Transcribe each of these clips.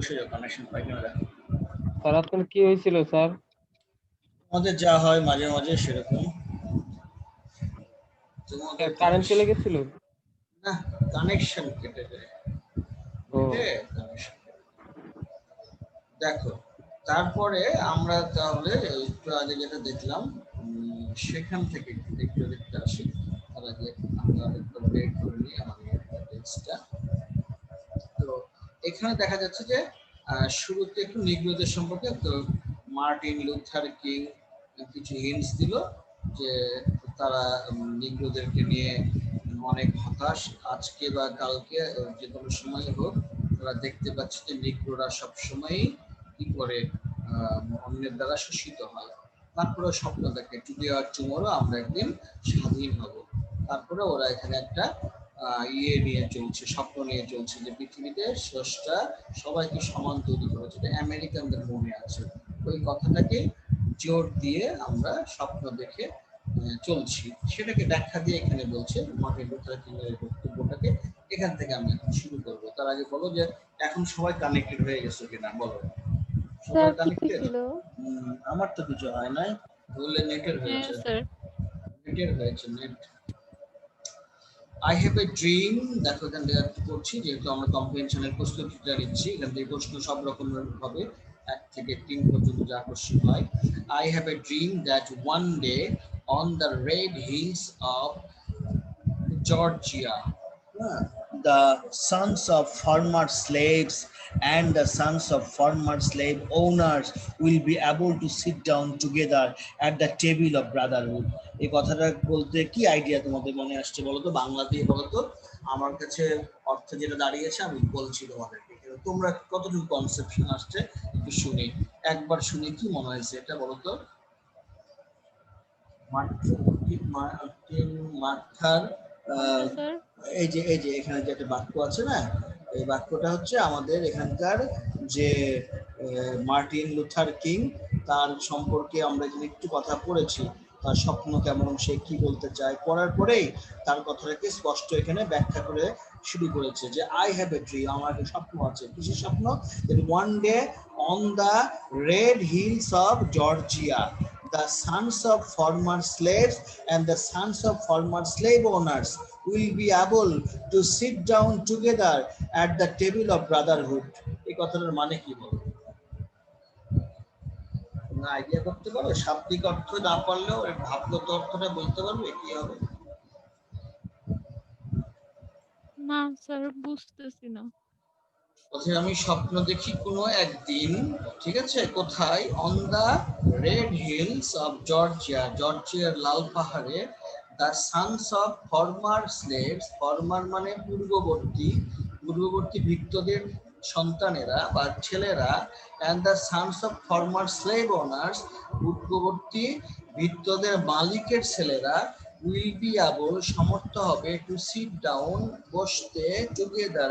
বসে যাও, কানেকশন পাই না। স্যার আপনার কি হয়েছিল স্যার? আমাদের যা হয় মাঝে মাঝে সেরকম। তোমাদের কারেন্ট চলে গেছিল? না, কানেকশন কেটে যায়। ও কানেকশন দেখো, তারপরে আমরা তাহলে একটু আগে যেটা দেখলাম সেখান থেকে একটু দেখতে আসি। তার আগে আমরা একটু ব্রেক করে নিই আমাদের টেক্সটটা। তো এখানে দেখা যাচ্ছে যে শুরুতে একটু নিগ্রোদের সম্পর্কে তো মার্টিন লুথার কিং কিছু হিন্টস দিল যে তারা নিগ্রোদেরকে নিয়ে অনেক হতাশ, আজকে বা কালকে যে কোনো সময় হোক তারা দেখতে পাচ্ছে যে নিগ্রোরা সবসময়ই কি করে অন্যের দ্বারা শোষিত হয়। তারপরে স্বপ্ন দেখে টুডে আর টুমরো আমরা একদিন স্বাধীন হব। তারপরে ওরা এখানে একটা ইয়ে নিয়ে চলছে, স্বপ্ন নিয়ে চলছে যে পৃথিবীতে স্রষ্টা সবাইকে সমান তৈরি করেছে, আমেরিকানদের মনে আছে। ওই কথাটাকে জোর দিয়ে আমরা স্বপ্ন দেখে চলছি, সেটাকে ব্যাখ্যা দিয়ে এখানে বলছে মার্টিন লুথার কিং এর বক্তব্যটাকে। এখান থেকে আমি এখন শুরু করবো। তার আগে বলো যে এখন সবাই কানেক্টেড হয়ে গেছে কিনা, বলো সবাই কানেক্টেড? আমার তো কিছু হয় নাই, বললে নেটের হয়েছে। নেটের হয়েছে, net. I have a dream, দেখো এখান থেকে করছি যেহেতু আমরা কম্প্রিহেনশনের প্রস্তুতিটা নিচ্ছি, এখান থেকে প্রশ্ন সব রকমের হবে, 1 থেকে 3 পর্যন্ত যা কোশ্চেন হয়। I have a dream that one day on the red hills of Georgia, the sons of former slaves and the sons of former slave owners will be able to sit down together at the table of brotherhood. এই কথাটা বলতে কি idea তোমাদের মনে আসছে বলো তো, বাংলা দিয়ে বলো তো। আমার কাছে অর্থ যেটা দাঁড়িয়েছে আমি বলছি তোমাদেরকে, তোমরা কতটুকু কনসেপশন আসছে একটু শুনি, একবার শুনি কি মনে হয়েছে এটা বলো তো। মার্থার এই যে এখানে যে একটা বাক্য আছে না, এই বাক্যটা হচ্ছে আমাদের এখানকার যে মার্টিন লুথার কিং, তার সম্পর্কে আমরা এখানে একটু কথা পড়েছি, তার স্বপ্ন কেমন, সে কি বলতে চায়, পড়ার পরেই তার কথাটাকে স্পষ্ট এখানে ব্যাখ্যা করে শুরু করেছে যে আই হ্যাভ এ ড্রিম, আমার একটা স্বপ্ন আছে। কিসের স্বপ্ন? One day on the red hills of Georgia the sons of former slaves and the sons of former slave owners will be able to sit down together at the table of brotherhood. এই কথাটার মানে কি বলো? তোমরা idea করতে পারো? শাব্দিক অর্থ না পারলেও ভাবগত অর্থটা বলতে পারবে কি হবে? না স্যার, বুঝতেছি না। আমি স্বপ্ন দেখি কোনো একদিন, ঠিক আছে, কোথায়? On the red hills of Georgia, জর্জিয়ার লাল পাহাড়ে, the sons of former slaves, former মানে পূর্ববর্তী, পূর্ববর্তী ভৃত্যদের সন্তানেরা বা ছেলেরা, and the sons of former slave owners, পূর্ববর্তী ভৃত্যদের মালিকের ছেলেরা, উইল বি এবল, সমর্থ হবে, টু সিট ডাউন, বসতে, টুগেদার,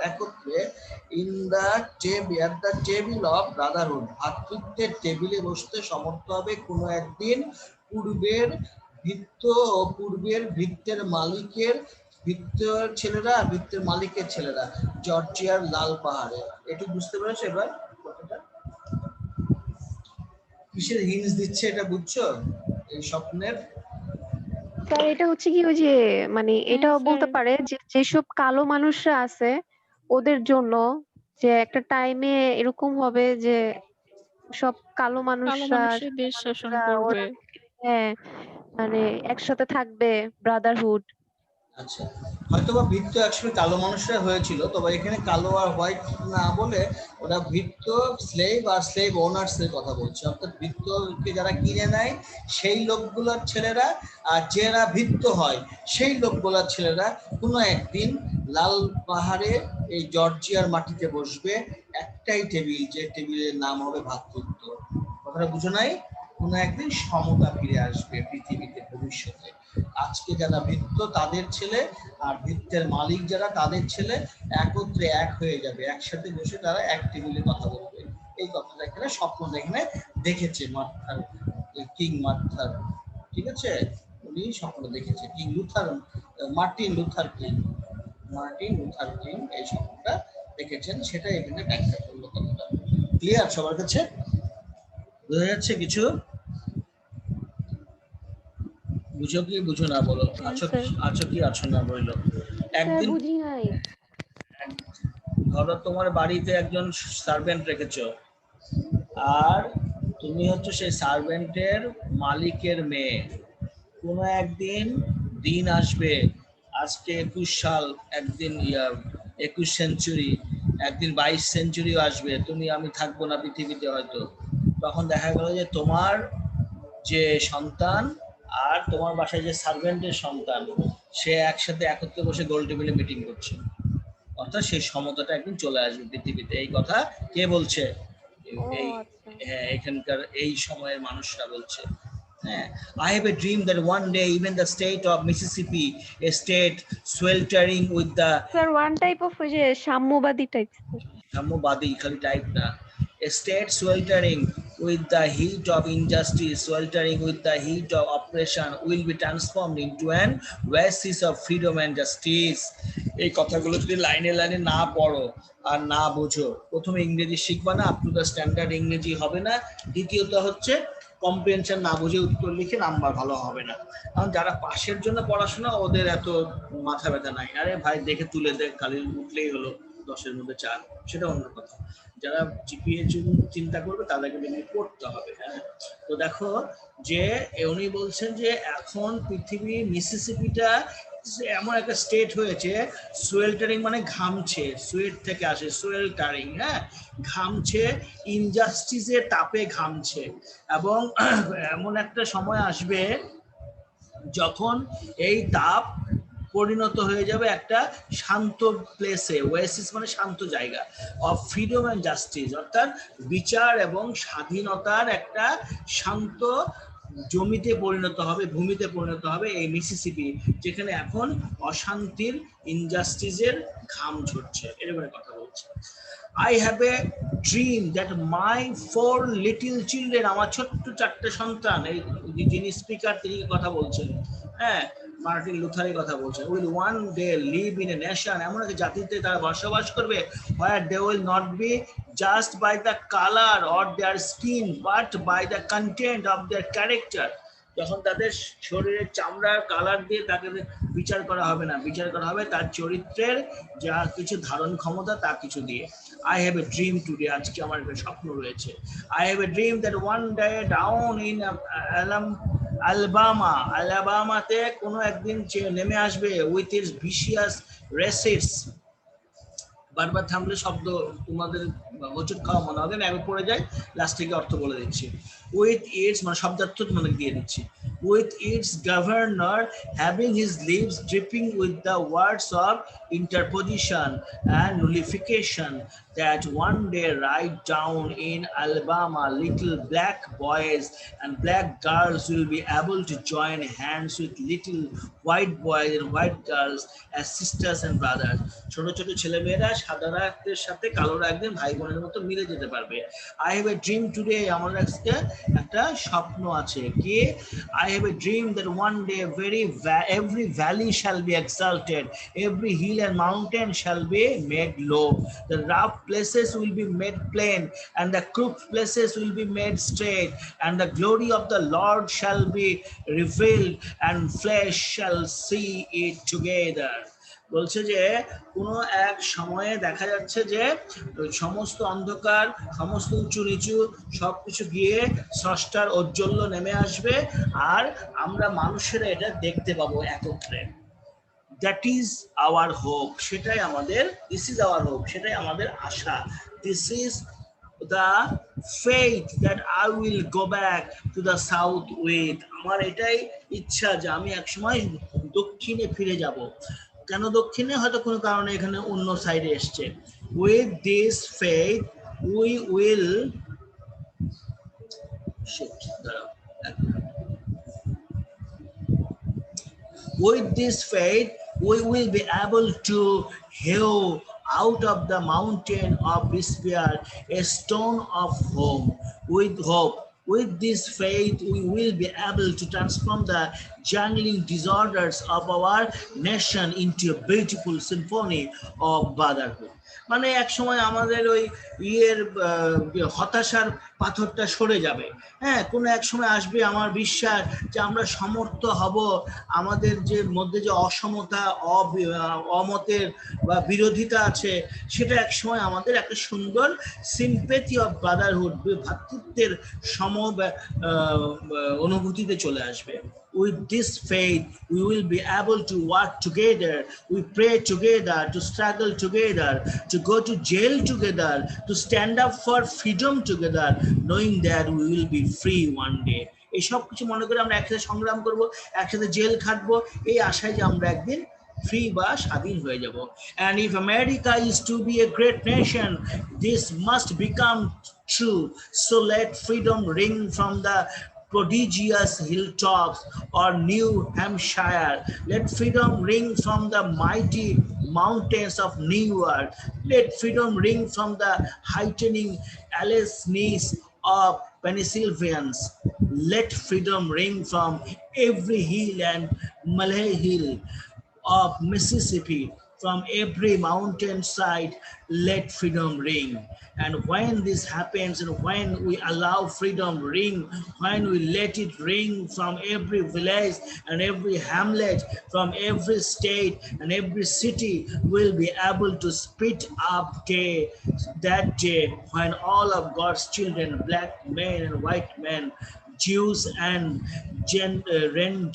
একত্রে, in the table, at the table of brotherhood, ভ্রাতৃত্বের টেবিলে বসতে সমর্থ হবে কোনো একদিন পূর্বের ভৃত্য ও পূর্বের ভৃত্যের মালিকের, ভৃত্যের ছেলেরা, ভৃত্যের মালিকের ছেলেরা, জর্জিয়ার লাল পাহাড়ে। একটু বুঝতে পেরেছো এবার কিসের হিন্টস দিচ্ছে এটা বুঝছো এই স্বপ্নের? স্যার এটা হচ্ছে কি ওই যে মানে এটাও বলতে পারে যে যেসব কালো মানুষরা আছে ওদের জন্য, যে একটা টাইমে এরকম হবে যে সব কালো মানুষরা দেশ শাসন করবে। হ্যাঁ, মানে একসাথে থাকবে, ব্রাদারহুড। আচ্ছা, হয়তোবা ভৃত্য একসময় কালো মানুষরা হয়েছিল, তবে এখানে কালো আর হোয়াইট না বলে ওরা ভৃত্য, স্লেভ আর স্লেভ ওনার্স এর কথা বলছে, অর্থাৎ ভৃত্যকে যারা কিনে নেয় সেই লোকগুলোর ছেলেরা, আর যারা ভৃত্য হয় সেই লোকগুলোর ছেলেরা কোনো একদিন লাল পাহাড়ে এই জর্জিয়ার মাটিতে বসবে, একটাই টেবিল, যে টেবিলের নাম হবে ভ্রাতৃত্ব। কথাটা বুঝো নাই? কোনো একদিন সমতা ফিরে আসবে পৃথিবীতে ভবিষ্যতে। আজকে যারা ভৃত্য তাদের ছেলে আর ভৃত্যের মালিক যারা তাদের ছেলে একত্রে এক হয়ে যাবে, একসাথে বসে তারা এক টেবিলে কথা বলবে। এই কথাটা এখানে স্বপ্ন এখানে দেখেছে মার্থার কিং, মার্থার, ঠিক আছে, উনি স্বপ্ন দেখেছে king Luther, Martin Luther king, Martin Luther king এই স্বপ্নটা দেখেছেন, সেটা এখানে ব্যাখ্যা করলো কথা। ক্লিয়ার সবার কাছে? বোঝা যাচ্ছে কিছু? বুঝো কি বুঝো না বলো? হ্যাঁ, আছো স্যার। আছো কি আছো না বললো। স্যার একদিন বুঝি নাই। ধরো তোমার বাড়িতে একজন সার্ভেন্ট রেখেছো, আর তুমি হচ্ছে সেই সার্ভেন্টের মালিকের মেয়ে। কোনো একদিন দিন আসবে, আজকে 21 সাল, একদিন 21 সেঞ্চুরি, একদিন 22 সেঞ্চুরিও আসবে, তুমি আমি থাকবো না পৃথিবীতে হয়তো। তখন দেখা গেল যে তোমার যে সন্তান আর তোমার বাসায় যে সার্ভেন্টের সন্তান, সে একসাথে একত্রে বসে গোল টেবিলে মিটিং করছে। অর্থাৎ সেই সমতাটা একদিন চলে আসবে পৃথিবীতে। এই কথা কে বলছে? ও এই আচ্ছা। হ্যাঁ, এখানকার এই সময়ের মানুষরা বলছে। হ্যাঁ, I have a dream that one day even the state of Mississippi, a state sweltering with the sir one type of ওই যে সাম্যবাদী টাইপ। সাম্যবাদী খালি টাইপ না, a state sweltering with the heat of injustice, sweltering with the heat of oppression will be transformed into an oasis of freedom and justice. এই কথাগুলো যদি লাইনে লাইনে না পড়ো আর না বোঝো, প্রথমে ইংরেজি শিখবা না, আপ টু দ্য স্ট্যান্ডার্ড ইংরেজি হবে না। দ্বিতীয়ত হচ্ছে কম্প্রিহেনশন না বুঝে উত্তর লিখে নাম্বার ভালো হবে না। কারণ যারা পাশের জন্য পড়াশোনা, ওদের এত মাথা ব্যথা নাই, আরে ভাই দেখে তুলে দেখ, খালি উঠলেই হলো 10-এর মধ্যে 4, সেটা অন্য কথা। যারা জিপিএ চিন্তা করবে তাদেরকে দেখে পড়তে হবে। হ্যাঁ, তো দেখো যে উনি বলছেন যে এখন পৃথিবী মিসিসিপিটা এমন একটা স্টেট হয়েছে, সোয়েল্টারিং মানে ঘামছে, সুয়েট থেকে আসে সোয়েল্টারিং, হ্যাঁ, ঘামছে, ইনজাস্টিসের তাপে ঘামছে। এবং এমন একটা সময় আসবে যখন এই তাপ পরিণত হয়ে যাবে একটা শান্ত প্লেসে, ওয়েসিস মানে শান্ত জায়গা, অফ ফ্রিডম অ্যান্ড জাস্টিস, অর্থাৎ বিচার এবং স্বাধীনতার একটা শান্ত জমিতে পরিণত হবে, ভূমিতে পরিণত হবে এই মিসিসিপি, যেখানে এখন অশান্তির, ইনজাস্টিসের ঘাম ঝরছে। এরকম কথা বলছে। I have a dream that my 4 little children, আমার ছোট্ট 4টে সন্তান, এই যিনি স্পিকার তিনি কথা বলছেন, হ্যাঁ, মার্টিন লুথারের কথা বলছেন, will one day live in a nation, এমন একটা জাতিতে তারা বসবাস করবে, where they will not be just by the color or their skin but by the content of their character, যখন তাদের শরীরের চামড়ার কালার দিয়ে তাকে বিচার করা হবে না, বিচার করা হবে তার চরিত্রের যা কিছু ধারণ ক্ষমতা তা কিছু দিয়ে। I have a dream today, আজকে আমার একটা স্বপ্ন রয়েছে। I have a dream that one day down in আলাবামাতে কোনো একদিন নেমে আসবে with its vicious racists, বারবার থামলে শব্দ তোমাদের হোঁচট খাওয়া মনে হবে না, আমি পড়ে যাই, লাস্ট থেকে অর্থ বলে দিচ্ছি। উইথ ইটস মানে শব্দার্থ তোমাদের দিয়ে দিচ্ছি। With its governor having his lips dripping with the words of interposition and nullification, that one day right down in Alabama little black boys and black girls will be able to join hands with little white boys and white girls as sisters and brothers. ছোট ছোট ছেলেমেয়েরা সাদাদের সাথে কালোরা একদিন ভাই বোনের মতো মিলে যেতে পারবে। I have a dream today, আমার আজকে একটা স্বপ্ন আছে কি, I have a dream that one day every valley shall be exalted, every hill and mountain shall be made low, the rough places will be made plain and the crooked places will be made straight, and the glory of the Lord shall be revealed and flesh shall see it together. বলছে যে কোনো এক সময়ে দেখা যাচ্ছে যে সমস্ত অন্ধকার, সমস্ত উঁচু নিচু সবকিছু গিয়ে স্রষ্টার ঔজ্জ্বল্য নেমে আসবে, আর আমরা মানুষেরা এটা দেখতে পাবো একত্রে। That is our hope, সেটাই আমাদের, this is our hope, সেটাই আমাদের আশা, this is the faith that I will go back to the south with, আমার এটাই ইচ্ছা যে আমি একসময় দক্ষিণে ফিরে যাব। কেন দক্ষিণে? হয়তো কোনো কারণে এখানে অন্য সাইডে এসছে। With this faith we will With this faith, we will be able to hew out of the mountain of despair a stone of hope. With hope, with this faith, we will be able to transform the jangling disorders of our nation into a beautiful symphony of brotherhood. মানে এক সময় আমাদের ওই ইয়ের হতাশার পাথরটা সরে যাবে। হ্যাঁ, কোনো এক সময় আসবে আমার বিশ্বাস যে আমরা সমর্থ হব, আমাদের যে মধ্যে যে অসমতা অমতের বা বিরোধিতা আছে সেটা এক সময় আমাদের একটা সুন্দর সিম্পেথি অফ ব্রাদারহুড, ভ্রাতৃত্বের অনুভূতিতে চলে আসবে। With this faith, we will be able to work together, we pray together, to struggle together, to go to jail together, to stand up for freedom together, knowing that we will be free one day. এই সব কিছু মনে করে আমরা একসাথে সংগ্রাম করব, একসাথে জেল খাটবো, এই আশায় যে আমরা একদিন ফ্রি বা স্বাধীন হয়ে যাব। And if America is to be a great nation, this must become true. So let freedom ring from the prodigious hilltops or New Hampshire. Let freedom ring from the mighty mountains of New York. Let freedom ring from the heightening Alleghenies of Pennsylvania. Let freedom ring from every hill and molehill of Mississippi, from every mountainside. Let freedom ring. And when this happens, and when we allow freedom ring, when we let it ring from every village and every hamlet, from every state and every city, we'll be able to speed up that day when all of God's children, black men and white men, Jews and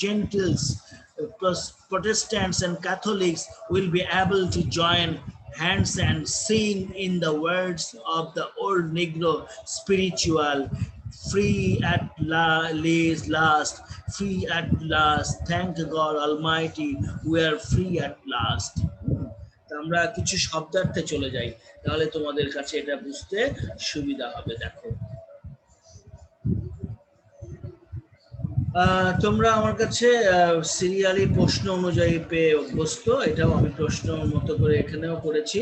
Gentiles, Protestants and Catholics will be able to join hands and sing in the words of the old Negro spiritual, free at last, free at last, thank God Almighty, we are free at last. আমরা কিছু শব্দার্থে চলে যাই, তাহলে তোমাদের কাছে এটা বুঝতে সুবিধা হবে। দেখো, তোমরা আমার কাছে সিরিয়ালি প্রশ্ন অনুযায়ী পেয়ে অভ্যস্ত, এটাও আমি প্রশ্ন মতো করে এখানেও করেছি।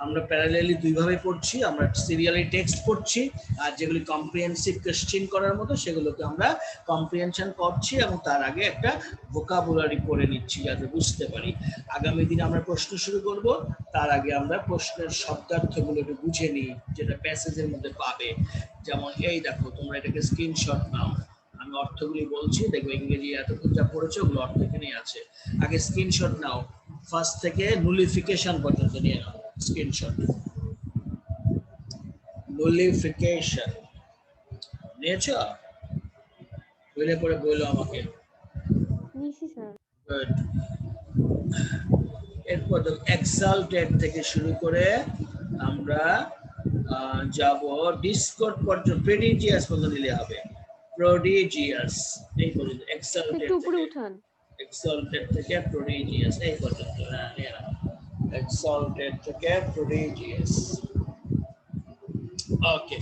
আমরা প্যারালেলি দুইভাবে পড়ছি, আমরা সিরিয়ালি টেক্সট পড়ছি, আর যেগুলি কম্প্রিহেনসিভ কোশ্চেন করার মতো সেগুলোকে আমরা কম্প্রিহেনশন করছি এবং তার আগে একটা ভোকাবুলারি পড়ে নিচ্ছি যাতে বুঝতে পারি। আগামী দিনে আমরা প্রশ্ন শুরু করব, তার আগে আমরা প্রশ্নের শব্দার্থগুলো একটু বুঝে নিই যেটা প্যাসেজের মধ্যে পাবে। যেমন এই দেখো, তোমরা এটাকে স্ক্রিনশট নাও, আমি অর্থগুলি বলছি, দেখবে ইংরেজি এতক্ষণ যা পড়েছে ওগুলো অর্থ এখানেই আছে। আগে স্ক্রিনশট নাও, ফার্স্ট থেকে নুলিফিকেশন পর্যন্ত নিয়ে নাও স্ক্রিনশট। নুলিফিকেশন নিয়েছ? বলে পড়ে বললো আমাকে। গুড। এরপর এক্সাল্টেড থেকে শুরু করে আমরা যাব ডিসকর্ড পর্যন্ত, প্রেডিজিয়াস পর্যন্ত নিলে হবে। prodigious, এই পর্যন্ত exalted উপরে উঠান, exalted থেকে prodigious এই পর্যন্ত। হ্যাঁ, exalted থেকে prodigious। ওকে,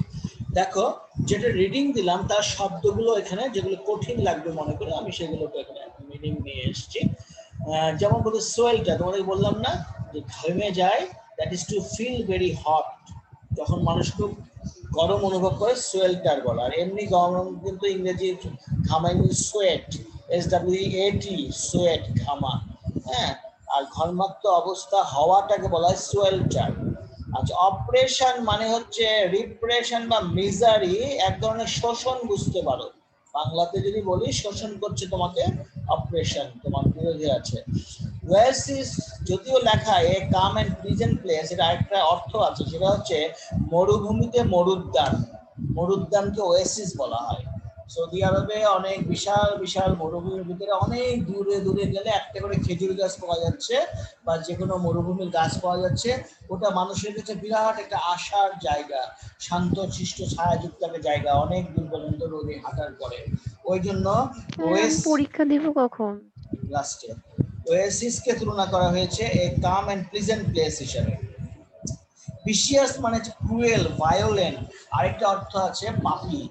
দেখো যেটা রিডিং দিলাম তার শব্দগুলো এখানে যেগুলো কঠিন লাগবে মনে করে আমি সেগুলোকে এখানে মিনিং নিয়ে এসেছি। যেমন বলি সোয়েলটা, তোমাদের বললাম না যে ঘেমে যায়, that is to feel very hot. যখন মানুষ খুব গরম অনুভব করে সোয়েলটার বলা। আর এমনি গরম কিন্তু ইংরেজি ঘামাই সোয়েট, SWEAT, সোয়েট, ঘামা। হ্যাঁ, আর ঘর্মাক্ত অবস্থা হওয়াটাকে বলা হয় সোয়েলটার। আচ্ছা, অপারেশন মানে হচ্ছে রিপ্রেশন বা মিজারি, এক ধরনের শোষণ বুঝতে পারো। বাংলাতে যদি বলি শোষণ করছে তোমাকে, অপারেশন, তোমার বিরোধী আছে। ওয়াসিস যদিও লেখা এ কাম এন্ড প্লিজেন্ট প্লেস, এটা আরেকটা অর্থ আছে, সেটা হচ্ছে মরুভূমিতে মরুদ্যান। মরুদ্যানকে ওয়াসিস বলা হয়। সৌদি আরবে অনেক বিশাল বিশাল মরুভূমির ভিতরে অনেক দূরে দূরে গেলে একটা করে খেজুর গাছ পাওয়া যাচ্ছে বা যে কোনো মরুভূমির গাছ পাওয়া যাচ্ছে। ওটা মানুষের কাছে বিরাট একটা আশার জায়গা, শান্তশিষ্ট ছায়াযুক্ত একটা জায়গা, অনেক দূর পর্যন্ত রোদে হাঁটার পরে। ওই জন্য পরীক্ষা দিব কখন? লাস্টে ওয়েসিসকে তুলনা করা হয়েছে এ কাম এন্ড প্লিজেন্ট প্লেস হিসেবে। ভিশিয়াস মানে হচ্ছে ক্রুয়েল, ভায়োলেন্ট। আরেকটা অর্থ আছে পাপী।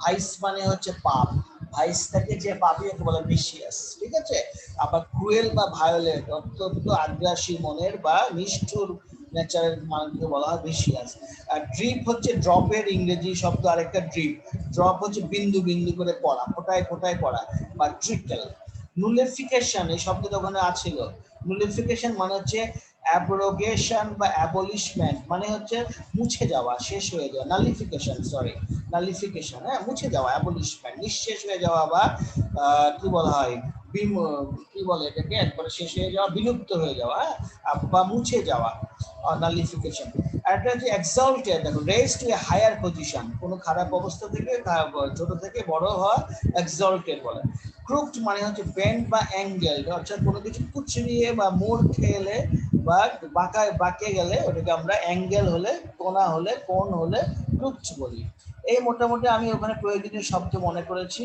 ভাইস মানে হচ্ছে পাপ, ভাইস থেকে যে পাপী ওকে বলে ভিশিয়াস, ঠিক আছে? আবার ক্রুয়েল বা ভায়োলেন্ট অত্যন্ত আগ্রাসী মনের বা নিষ্ঠুর নেচারের মানুষকে বলা হয় ভিশিয়াস। আর ড্রিপ হচ্ছে ড্রপের ইংরেজি শব্দ, আরেকটা ড্রিপ। ড্রপ হচ্ছে বিন্দু বিন্দু করে পড়া, ফোটায় ফোটায় পড়া বা ট্রিকল। নুলিফিকেশন এই শব্দটা ওখানে আছিল। নুলিফিকেশন মানে হচ্ছে অ্যাব্রোগেশন বা অ্যাবলিশমেন্ট মানে হচ্ছে মুছে যাওয়া, শেষ হয়ে যাওয়া, নালিফিকেশন, সরি নালিফিকেশন, হ্যাঁ মুছে যাওয়া, অ্যাবলিশমেন্ট নিঃশেষ হয়ে যাওয়া বা কি বলা হয় কি বলে এটাকে, একবারে শেষ হয়ে যাওয়া, বিলুপ্ত হয়ে যাওয়া, বা মুছে যাওয়া, নালিফিকেশন। আর একটা হচ্ছে এক্সাল্টেড, দেখো raise to a higher position, কোনো খারাপ অবস্থা থেকে ছোট থেকে বড় হওয়া এক্সাল্টেড বলে। ক্রুকড মানে হচ্ছে বেন্ড বা অ্যাঙ্গেল, অর্থাৎ কোনো কিছু কুচড়িয়ে বা মোড় খেলে বা বাঁকে গেলে ওটাকে আমরা অ্যাঙ্গেল হলে, কোণা হলে, কোণ হলে ক্রুকড বলি। এই মোটামুটি আমি ওখানে প্রয়োজনীয় শব্দ মনে করেছি।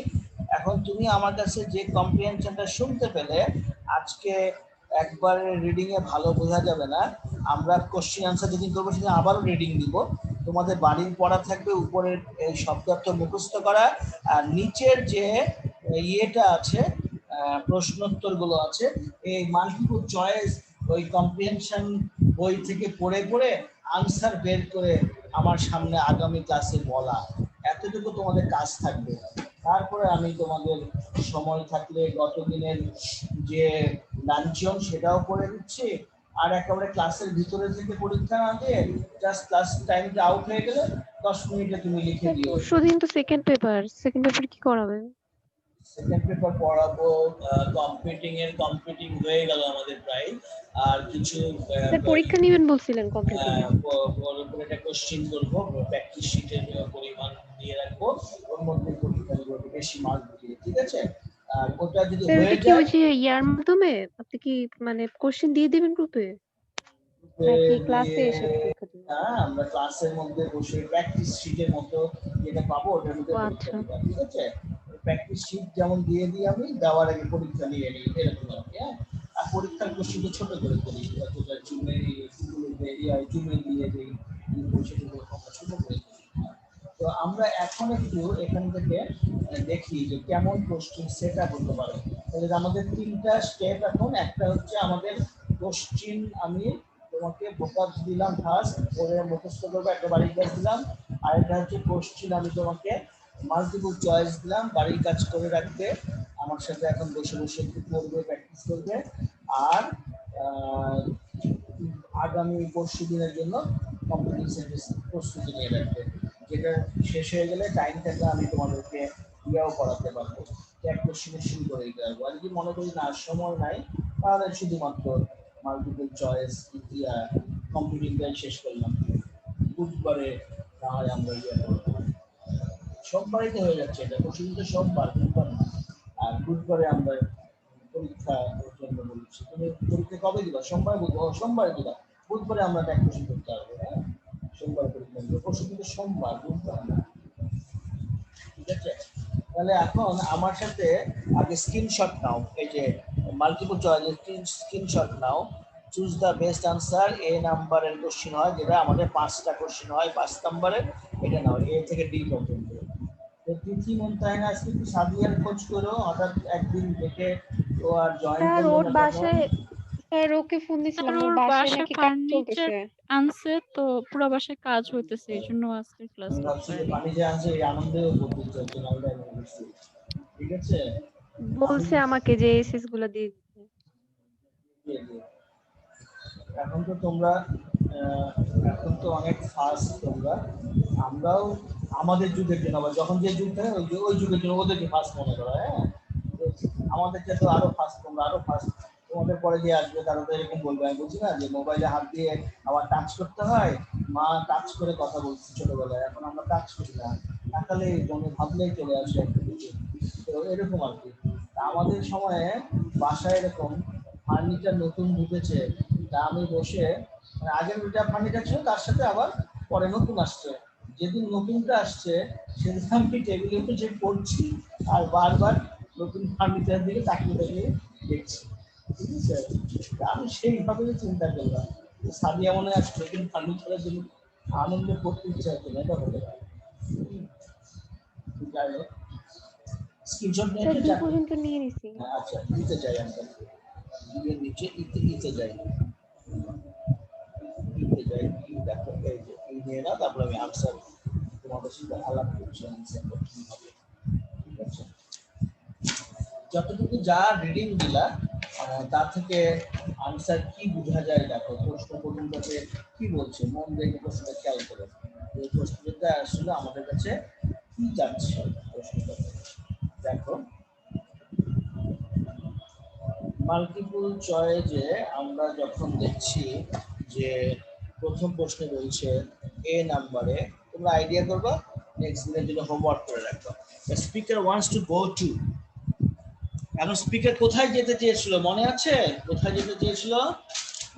এখন তুমি আমার কাছে যে কম্প্রিহেনশনটা শুনতে পেলে, আজকে একবারে রিডিং এ ভালো বোঝা যাবে না, আমরা কোশ্চেন আনসার যেদিন করবো সেদিন আবারও রিডিং দিব। তোমাদের বাড়ির পড়া থাকবে উপরের এই শব্দার্থ মুখস্থ করা, আর নিচের যে ইয়েটা আছে প্রশ্নোত্তর গুলো আছে, এই মাল্টিপল চয়েস ওই কম্প্রিহেনশন বই থেকে পড়ে পড়ে আনসার বের করে আমার সামনে আগামী ক্লাসে বলা, এতটুকু তোমাদের কাজ থাকবে। তারপরে আমি তোমাদের সময় থাকলে গত দিনের যে লাঞ্চন সেটাও করে দিচ্ছি, আর একেবারে ক্লাসের ভিতরে থেকে পরীক্ষা না দিয়ে জাস্ট ক্লাস টাইমটা আউট হয়ে গেলে 10 মিনিটে তুমি লিখে দিও। পরশুদিন তো সেকেন্ড পেপার কি করাবেন? সেকেন্ড পেপার পড়াবো কম্পিটিং হয়ে গেল আমাদের প্রায়, আর কিছু স্যার পরীক্ষা নেবেন বলছিলেন কম্পিটিং এ। একটা কোশ্চেন করবো, প্র্যাকটিস শিটের পরিমাণ দিয়ে রাখবো, ওর মধ্যে পরীক্ষা দেবো বেশি মার্ক দিয়ে, ঠিক আছে? আর ওটা যদি হয়ে কি ওই যে ইয়ার মাধ্যমে আপনি কি মানে কোশ্চেন দিয়ে দিবেন গ্রুপে নাকি ক্লাসে এসে পরীক্ষা দিবেন? হ্যাঁ, আমরা ক্লাসের মধ্যে বসে প্র্যাকটিস শিটের মতো যেটা পাবো ওটার মধ্যে পরীক্ষা দিবা, ঠিক আছে? প্র্যাকটিস শিট যেমন দিয়ে দিই আমি, দেওয়ার আগে পরীক্ষা নিয়ে নিই, এরকম আর কি। হ্যাঁ, আর পরীক্ষার কোশ্চেন ছোট করে করি, যেটা জুমে দিয়ে দিই, সেগুলো আমরা ছোট করে করি। তো আমরা এখন একটু এখান থেকে দেখি যে কেমন কোশ্চেন সেট আপ হতে পারে। তাহলে আমাদের তিনটা স্টেপ এখন, একটা হচ্ছে আমাদের কোশ্চেন আমি তোমাকে ভোকাবস দিলাম ফার্স্ট, পরে মুখস্থ করবে, একটা বাড়ির কাজ দিলাম, আর একটা হচ্ছে কোশ্চেন আমি তোমাকে মাল্টিপল চয়েস দিলাম, বাড়ির কাজ করে রাখবে, আমার সাথে এখন বসে বসে একটু করবে, প্র্যাকটিস করবে, আর আগামী পরশু দিনের জন্য কম্পিটিশন প্রস্তুতি নিয়ে রাখবে। যেটা শেষ হয়ে গেলে টাইম থাকলে আমি তোমাদেরকে ইয়াও করাতে পারবো, এক কোশ্চেনে শুরু করে দিতে পারবো। আর যদি মনে করি না সময় নাই, তাহলে শুধুমাত্র মাল্টিপল চয়েস কম্পিটিশন শেষ করলাম, বুধবারে না হয় আমরা ইয়ে করবো, সোমবারই তো হয়ে যাচ্ছে, এটা পরশু দিন তো সোমবার, বুধবার না, আর বুধবারে আমরা পরীক্ষা জন্য বলছি। তুমি পরীক্ষা কবে দিবা? সোমবার, সোমবারে দিবা, বুধবারে আমরা একটা কোশ্চেন করতে পারবো। হ্যাঁ, সোমবার পরীক্ষা দিবে, পরশু কিন্তু সোমবার, বুধবার না, ঠিক আছে? তাহলে এখন আমার সাথে আগে স্ক্রিনশট নাও, এই যে মাল্টিপল চয়েস স্ক্রিনশট নাও, চুজ দ্য বেস্ট আনসার, এ নাম্বারের কোশ্চেন হয় যেটা আমাদের 5টা কোশ্চেন হয় 5 নাম্বারের, এটা নাও এ থেকে ডি পর্যন্ত। তো তিথি মুনতাহিনা আজকে একটু সাদিয়ার খোঁজ করো, হঠাৎ একদিন দেখে ও আর জয়েন করলো ওর না। বাসায় স্যার ওকে ফোন দিছিলাম, ওর বাসায় নাকি কাজ চলতেছে। আনছে তো পুরো বাসায় কাজ হইতেছে, এই জন্য আজকে ক্লাস করতে ভাবছি যে পারেনি। পানি যে আনছে এই আনন্দেও করতে চাচ্ছি না, ঠিক আছে? বলছে আমাকে যে এসএস গুলো দিয়ে দিতে। এখন তো তোমরা এখন তো অনেক ফাস্ট তোমরা, আমরাও আমাদের যুগের জন্য, আবার যখন যে যুগ থাকে ওই যুগের জন্য ওদেরকে ফাস্ট মনে করা। হ্যাঁ, আমাদেরকে তো আরো ফাস্ট, তোমরা আরো ফাস্ট, তোমাদের পরে যে আসবে তারা তো এরকম বলবে, আমি বলছি না যে মোবাইলে হাত দিয়ে আবার টাচ করতে হয়, মা টাচ করে কথা বলছি ছোটবেলায়, এখন আমরা টাচ করি না, তাকালে মনে ভাবলেই চলে আসে একটা কিছু, তো এরকম আর কি। আমাদের সময়ে বাসায় এরকম ফার্নিচার নতুন ঢুকেছে, তা আমি বসে, মানে আগের ওইটা ফার্নিচার ছিল তার সাথে আবার পরে নতুন আসছে, যেদিন নতুনটা আসছে সেদিন আমি টেবিলে বসে পড়ছি আর বারবার নতুন ফার্নিচার দিকে তাকিয়ে তাকিয়ে দেখছি, ঠিক আছে? আমি সেইভাবে চিন্তা করলাম সাদিয়া মনে আসছে নতুন ফার্নিচারের জন্য আনন্দে পড়তে ইচ্ছা হচ্ছে না, এটা হতে পারে। যাই হোক, স্ক্রিনশট নিয়ে পর্যন্ত নিয়ে নিছি। আচ্ছা, দিতে চাই আমরা দুইয়ের নিচে ইতে যাই, ইতে যাই, দেখো এই যে নিয়ে না, তারপরে আমি আনসার তোমাদের সাথে আলাপ করছি, আনসার করতে হবে, ঠিক আছে? যতটুকু যা রিডিং দিলা তার থেকে আনসার কি বোঝা যায় দেখো, প্রশ্ন পর্যন্ততে কি বলছে, মন দেখে প্রশ্নটা খেয়াল করো। এই প্রশ্নটা আসলে আমাদের কাছে কি যাচ্ছে প্রশ্নটা দেখো। মাল্টিপল চয়েসে আমরা যখন দেখছি যে প্রথম প্রশ্নে বলছে এ নাম্বারে, তোমরা আইডিয়া করবা, নেক্সট দিনের জন্য হোমওয়ার্ক করে রাখবা। Speaker wants to go to, এখন স্পিকার কোথায় যেতে চেয়েছিল মনে আছে? কোথায় যেতে চেয়েছিল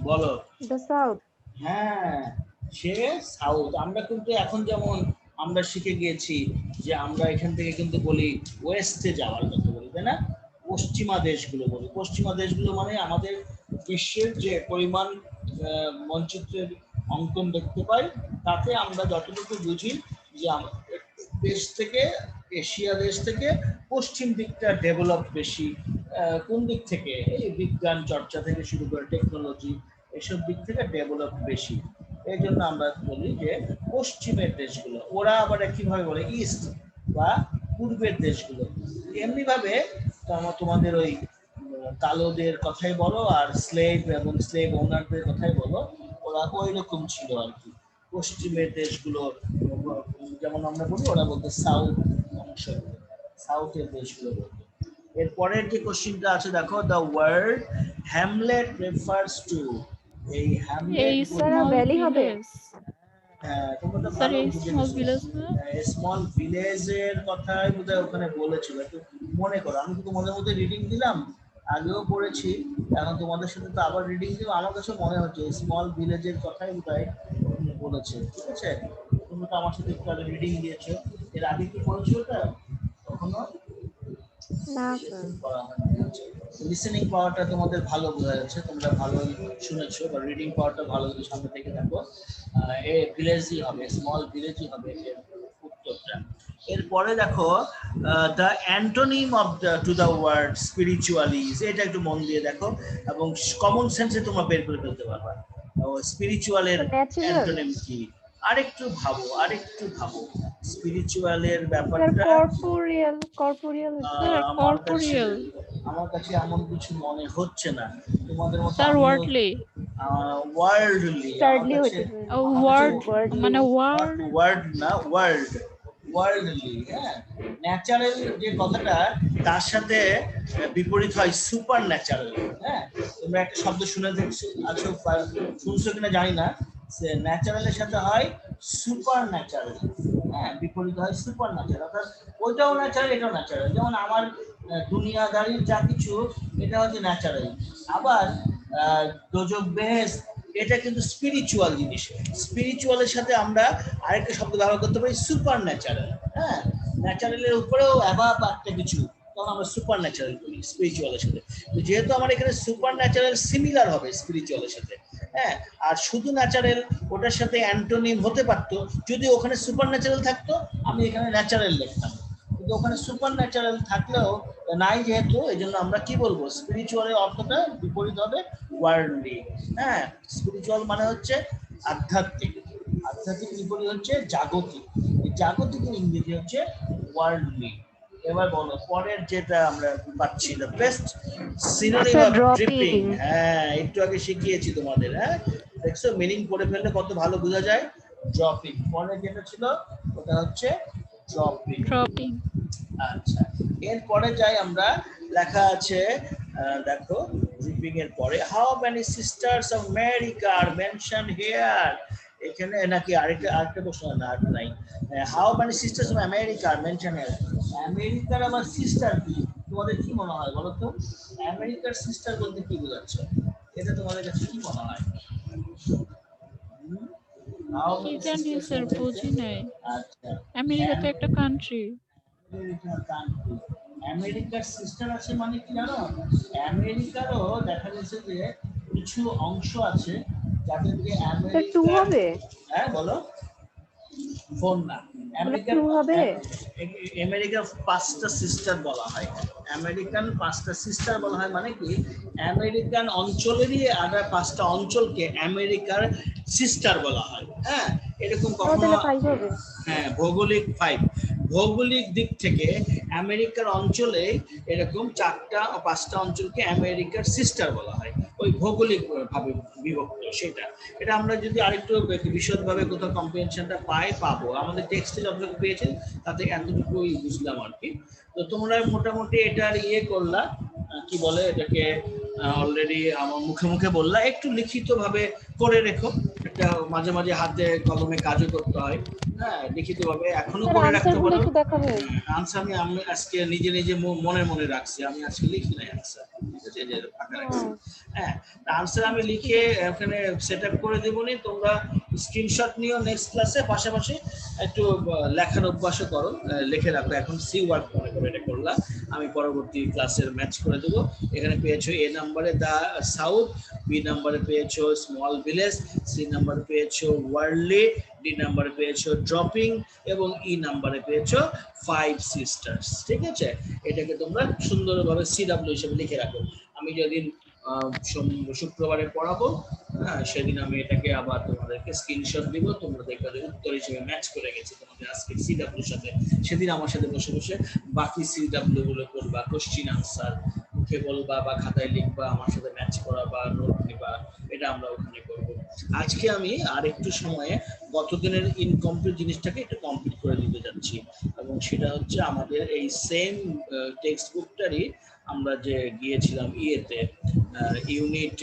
বলো? The south. হ্যাঁ, সে সাউথ। আমরা কিন্তু এখন যেমন আমরা শিখে গিয়েছি যে আমরা এখান থেকে কিন্তু বলি ওয়েস্টে যাওয়ার কথা বলি, তাই না? পশ্চিমা দেশগুলো বলি। পশ্চিমা দেশগুলো মানে আমাদের বিশ্বের যে পরিমাণ মানচিত্রের অঙ্কন দেখতে পাই, তাতে আমরা যতটুকু বুঝি যে আমাদের দেশ থেকে, এশিয়া দেশ থেকে পশ্চিম দিকটা ডেভেলপ বেশি। কোন দিক থেকে? এই বিজ্ঞান চর্চা থেকে শুরু করে টেকনোলজি, এসব দিক থেকে ডেভেলপ বেশি। এই জন্য আমরা বলি যে পশ্চিমের দেশগুলো। ওরা আবার কিভাবে বলে? ইস্ট বা পূর্বের দেশগুলো। এমনি ভাবে তোমাদের ওই কালোদের কথাই বলো আর স্লেভ এবং স্লেভ ওনারদের কথাই বলো, ওরা ওই রকম ছিল আর কি। পশ্চিমের দেশগুলো যেমন আমরা বলি, ওরা বলতে সাউথ অংশ, সাউথের দেশগুলো বলতো। এরপরের যে কোশ্চেনটা আছে দেখো, the word hamlet refers to. এই হ্যামলেট এই স্যার ভ্যালি হবে। তোমরা তো স্যার ভালো এই বুঝে স্মল গেছো। ভিলেজ না? স্মল ভিলেজের কথাই বোধহয় ওখানে বলেছিল, একটু মনে করো। আমি তো তোমাদের মধ্যে রিডিং দিলাম, আগেও পড়েছি, এখন তোমাদের সাথে তো আবার রিডিং দিব। আমার কাছে মনে হচ্ছে স্মল ভিলেজের কথাই বোধহয় বলেছে, ঠিক আছে? তুমি তো আমার সাথে একটু আগে রিডিং দিয়েছো, এর আগে কি পড়েছো ওটা কখনো? না স্যার। লিসেনিং পাওয়ারটা তোমাদের ভালো বোঝা যাচ্ছে, তোমরা ভালো শুনেছো, বা রিডিং পাওয়ারটা ভালো যদি সামনে থেকে থাকো। এ ভিলেজই হবে, স্মল ভিলেজই হবে এর উত্তরটা। এরপরে দেখো, the antonym of the to the word spiritualism, এটা একটু মন দিয়ে দেখো এবং কমন সেন্সে তোমরা বের করে ফেলতে পারবা। স্পিরিচুয়ালের ন্যাচারাল। অ্যান্টোনিম কি? আরেকটু ভাবো, আরেকটু ভাবো স্পিরিচুয়ালের স্যার ব্যাপারটা। কর্পোরিয়াল। Corporeal sir corporeal. আমার কাছে এমন কিছু মনে হচ্ছে না, তোমাদের মতো স্যার ওয়ার্ডলি। ওয়ার্ল্ডলি। স্টার্ডলি হইতে ওয়ার্ড পারে। মানে ওয়ার্ড। ওয়ার্ড না, ওয়ার্ল্ড, ওয়ার্ল্ডলি। হ্যাঁ, ন্যাচারাল যে কথাটা, তার সাথে বিপরীত হয় সুপার ন্যাচারাল। হ্যাঁ, তোমরা একটা শব্দ শুনে দেখছো আছো, শুনছো কিনা জানি না, ন্যাচারালের সাথে হয় সুপার ন্যাচারাল। হ্যাঁ, বিপরীত হয় সুপার ন্যাচারাল, অর্থাৎ ওইটাও ন্যাচারাল, এটাও ন্যাচারাল। যেমন আমার দুনিয়াদারির যা কিছু, এটা হচ্ছে ন্যাচারাল। আবার দোজক বেহেশত, এটা কিন্তু স্পিরিচুয়াল জিনিস। স্পিরিচুয়ালের সাথে আমরা আরেকটা শব্দ ব্যবহার করতে পারি, সুপার ন্যাচারাল। হ্যাঁ, ন্যাচারালের উপরেও অ্যাভাব একটা কিছু, তখন আমরা সুপার ন্যাচারাল করি স্পিরিচুয়ালের সাথে। তো যেহেতু আমার এখানে সুপার ন্যাচারাল সিমিলার হবে স্পিরিচুয়ালের সাথে, হ্যাঁ, আর শুধু ন্যাচারাল ওটার সাথে অ্যান্টোনিম হতে পারতো। যদি ওখানে সুপার ন্যাচারাল থাকতো, আমি এখানে ন্যাচারাল লিখতাম, কিন্তু ওখানে সুপার ন্যাচারাল থাকলেও নাই যেহেতু, এই জন্য আমরা কি বলবো, স্পিরিচুয়ালের অর্থটা বিপরীত হবে ওয়ার্ল্ডলি। হ্যাঁ, স্পিরিচুয়াল মানে হচ্ছে আধ্যাত্মিক, আধ্যাত্মিক বিপরীত হচ্ছে জাগতিক, এই জাগতিকের ইংরেজি হচ্ছে ওয়ার্ল্ডলি। এবার বলো পরের যেটা আমরা পাচ্ছি, the best synonym of dripping. হ্যাঁ, একটু আগে শিখিয়েছি তোমাদের। হ্যাঁ, দেখছো মিনিং পড়ে ফেললে কত ভালো বোঝা যায়। ড্রপিং, পরে যেটা ছিল ওটা হচ্ছে ড্রপিং। ড্রপিং। আচ্ছা, এরপরে যাই আমরা, লেখা আছে দেখো ড্রিপিং এর পরে, how many sisters of America are mention here. এখানে নাকি আরেকটা প্রশ্ন না, আর নাই। How many sisters of America are mention here. আমেরিকার আবার সিস্টার কি? তোমাদের কি মনে হয় বলো তো? আমেরিকার সিস্টার বলতে কি বোঝাচ্ছে? এটা তোমাদের কাছে কি মনে হয়? কি জানি স্যার, বুঝি নাই। আচ্ছা, আমেরিকা তো একটা কান্ট্রি। আমেরিকার সিস্টার আছে মানে কি জানো? আমেরিকারও দেখা যাচ্ছে যে কিছু অংশ আছে যাদেরকে টু হবে। হ্যাঁ বলো, ফোন না, আমেরিকার হবে। আমেরিকার 5টা সিস্টার বলা হয়। আমেরিকান 5টা সিস্টার বলা হয় মানে কি, আমেরিকান অঞ্চলেরই আর 5টা অঞ্চলকে আমেরিকার সিস্টার বলা হয়। হ্যাঁ, এরকম কখনো, হ্যাঁ ভৌগোলিক 5, ভৌগোলিক দিক থেকে আমেরিকার অঞ্চলে এরকম 4টা-5টা অঞ্চলকে আমেরিকার সিস্টার বলা হয়, ওই ভৌগোলিক ভাবে বিভক্ত। সেটা এটা আমরা যদি আরেকটু বিশদভাবে কোথাও কম্প্রিহেনশনটা পাবো। আমাদের টেক্সটে যতটুকু পেয়েছেন তাতে এতটুকুই বুঝলাম আর কি। তো তোমরা মোটামুটি এটার করলা, কি বলে এটাকে, অলরেডি আমার মুখে মুখে বললা, একটু লিখিত ভাবে করে রেখো। এটা মাঝে মাঝে হাতে কলমে কাজও করতে হয়, হ্যাঁ, লিখিত ভাবে এখনো করে রাখতে পারো। আনসার আমি আজকে নিজে নিজে মনে রাখছি, আমি আজকে লিখি নাই আনসার, ঠিক আছে, যে ফাঁকা রাখছি। হ্যাঁ, আনসার আমি লিখে ওখানে সেট আপ করে দেবো নি, তোমরা স্ক্রিনশট নিও নেক্সট ক্লাসে, পাশাপাশি একটু লেখার অভ্যাসও করো, লিখে রাখো। এখন সি ওয়ার্ড মনে করে এটা করলাম, আমি পরবর্তী ক্লাসের ম্যাচ করে দেবো। এখানে পেয়েছো এ নাম্বারে দা সাউথ, বি নাম্বারে পেয়েছো স্মল ভিলেজ, সি নাম্বারে পেয়েছো ওয়ার্ল্ডলি, ডি নাম্বারে পেয়েছো ড্রপিং এবং ই নাম্বারে পেয়েছো 5 সিস্টার্স। ঠিক আছে, এটাকে তোমরা সুন্দরভাবে সিডব্লিউ হিসেবে লিখে রাখো। আমি যেদিন শুক্রবারে পড়াবো, হ্যাঁ, সেদিন আমি এটাকে আবার তোমাদেরকে স্ক্রিনশট দিব, তোমরা দেখবে যে উত্তর হিসেবে ম্যাচ করে গেছে তোমাদের আজকে সিডব্লিউর সাথে। সেদিন আমার সাথে বসে বসে বাকি সিডব্লিউ গুলো করবা, কোশ্চিন আনসার মুখে বলবা বা খাতায় লিখবা, আমার সাথে ম্যাচ করা বা নোট নিবা, এটা আমরা ওখানে করব। আজকে আমি আর একটু সময়ে গতদিনের ইনকমপ্লিট জিনিসটাকে একটু কমপ্লিট করে দিতে যাচ্ছি, এবং সেটা হচ্ছে আমাদের এই সেম টেক্সট বুকটারই আমরা যে গিয়েছিলাম ইয়েতে, ইউনিট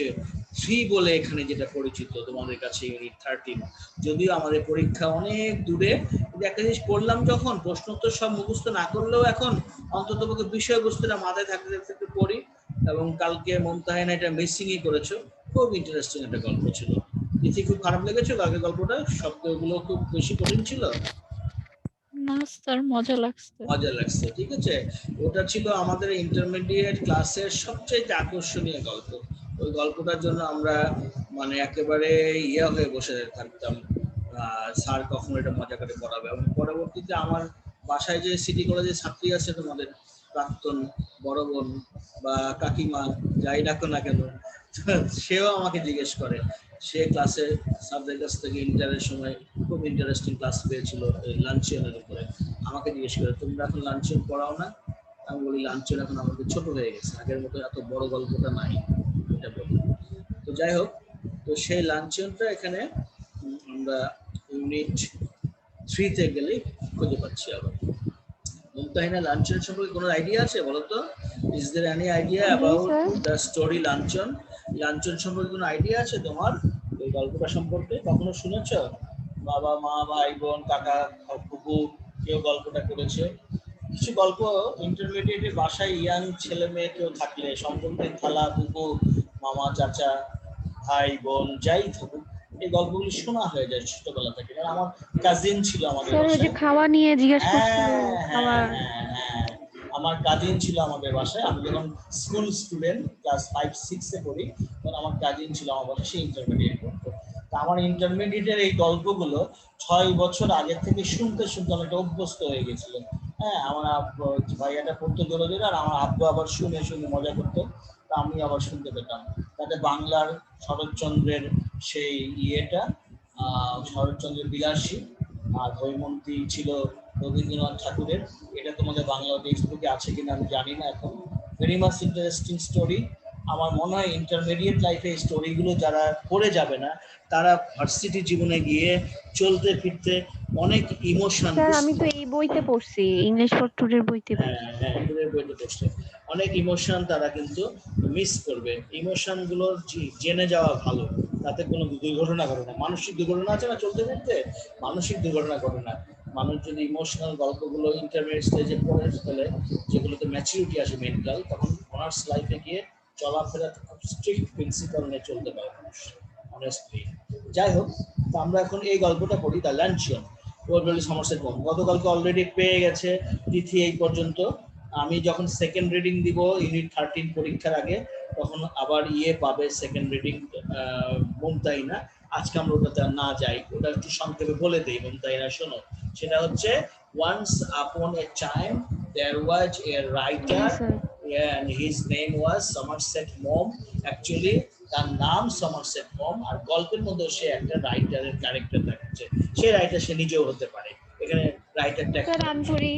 3 বলে এখানে যেটা পরিচিত তোমাদের কাছে ইউনিট 13। যদিও আমাদের পরীক্ষা অনেক দূরে, কিন্তু একটা জিনিস পড়লাম যখন, প্রশ্ন উত্তর সব মুখস্থ না করলেও এখন অন্তত বিষয়বস্তুটা মাথায় থাকতে থাকতে পড়ি। এবং কালকে মুমতাহিনা এটা মিসিংই করেছো, খুব ইন্টারেস্টিং একটা গল্প ছিল। ইতি খুব খারাপ লেগেছে কালকে গল্পটা? শব্দগুলো খুব বেশি কঠিন ছিল? না স্যার, মজা লাগছে। ঠিক আছে, ওটা ছিল আমাদের ইন্টারমিডিয়েট ক্লাসের সবচেয়ে আকর্ষণীয় গল্প। ওই গল্পটার জন্য আমরা মানে একেবারে হয়ে বসে থাকতাম, স্যার কখন এটা মজা করে পড়াবে। এবং পরবর্তীতে আমার বাসায় যে সিটি কলেজের ছাত্রী আছে, তোমাদের প্রাক্তন বড় বোন বা কাকিমা, যাই ডাকো না কেন, সেও আমাকে জিজ্ঞেস করে, সে ক্লাসে স্যারদের কাছ থেকে ইন্টারের সময় খুব ইন্টারেস্টিং ক্লাস পেয়েছিল লাঞ্চিয়নের উপরে। আমাকে জিজ্ঞেস করে, তোমরা এখন লাঞ্চিয়ন পড়াও না? আমি বলি, লাঞ্চিয়ন এখন আমাদের ছোট হয়ে গেছে, আগের মতো এত বড় গল্পটা নাই, এটা বলি। তো যাই হোক, তো সেই লাঞ্চিয়নটা এখানে আমরা ইউনিট 3-তে গেলে খুঁজে পাচ্ছি। আবার মুমতাহিনা, লাঞ্চন সম্পর্কে কোনো আইডিয়া আছে বলো তো? Is there any idea about the story luncheon? Luncheon সম্পর্কে কোনো আইডিয়া আছে তোমার? এই গল্পটা সম্পর্কে কখনো শুনেছ? বাবা মা, ভাই বোন, কাকা ফুপু কেউ গল্পটা করেছে? কিছু গল্প ইন্টারমিডিয়েটের বাসায় ইয়াং ছেলে মেয়ে কেউ থাকলে, সম্পর্কে খালা ফুপু মামা চাচা ভাই বোন যাই থাকুক, এই গল্পগুলি শোনা হয়ে যায় ছোটবেলা থেকে। কারণ আমার কাজিন ছিল আমাদের স্যার, ওই যে খাওয়া নিয়ে জিজ্ঞেস করছিল, খাওয়া। আমার কাজিন ছিল আমাদের বাসায়, আমি যখন স্কুল স্টুডেন্ট ক্লাস 5-6-এ পড়ি, তখন আমার কাজিন ছিল আমার বাসায়, সে ইন্টারমিডিয়েট পড়তো। তা আমার ইন্টারমিডিয়েটের এই গল্পগুলো 6 বছর আগে থেকে শুনতে শুনতে অনেকটা অভ্যস্ত হয়ে গেছিল। হ্যাঁ, আমার ভাইয়াটা পড়তো জোরে জোরে, আর আমার আব্বু আবার শুনে শুনে মজা করতো, তা আমি আবার শুনতে পেতাম। তাতে বাংলার শরৎচন্দ্রের সেই শরৎচন্দ্রের বিলাসী, আর হৈমন্তী ছিল রবীন্দ্রনাথ ঠাকুরের। এটা তোমাদের বাংলা টেক্সট বুকে আছে কিনা আমি জানি না এখন। Very much interesting story. আমার মনে হয় ইন্টারমিডিয়েট লাইফে এই স্টোরিগুলো যারা পড়ে যাবে না, তারা ভার্সিটি জীবনে গিয়ে চলতে ফিরতে অনেক ইমোশন। স্যার, আমি তো এই বইতে পড়ছি, ইংলিশ ফর টুডের বইতে। হ্যাঁ, বইতে পড়ছে। অনেক ইমোশন তারা কিন্তু মিস করবে। ইমোশন গুলো জেনে যাওয়া ভালো, তাতে কোনো দুর্ঘটনা ঘটে না। মানসিক দুর্ঘটনা আছে না চলতে ফিরতে, মানসিক দুর্ঘটনা ঘটে না। মানুষ যদি ইমোশনাল গল্পগুলো ইন্টারমিডিয়েট স্টেজে পড়ে ফেলে, যেগুলোতে ম্যাচুরিটি আসে মেন্টাল, তখন অনার্স লাইফে গিয়ে চলাফেরা খুব স্ট্রিক্ট প্রিন্সিপাল নিয়ে চলতে পারে মানুষ, অনেস্টলি। যাই হোক, তো আমরা এখন এই গল্পটা পড়ি, দ্য লাঞ্চিয়ন, ওয়ার্লি সমারসেট মম। গতকালকে অলরেডি পেয়ে গেছে তিথি এই পর্যন্ত। আমি যখন সেকেন্ড রিডিং দিব ইউনিট 13 পরীক্ষার আগে, তখন আবার পাবে সেকেন্ড রিডিং মুমতাহিনা। আজকে আমরা ওটাতে না যাই, ওটা একটু সংক্ষেপে বলে দেই। মুমতাহিনা শোনো, সেটা হচ্ছে once upon a time there was a writer, and his name was Somerset Maugham. Actually তার নাম সমারসেট মম, আর গল্পের মধ্যে সে একটা রাইটারের ক্যারেক্টার দেখাচ্ছে। সে রাইটার সে নিজেও হতে পারে। এখানে রাইটারটা স্যার আমি করি।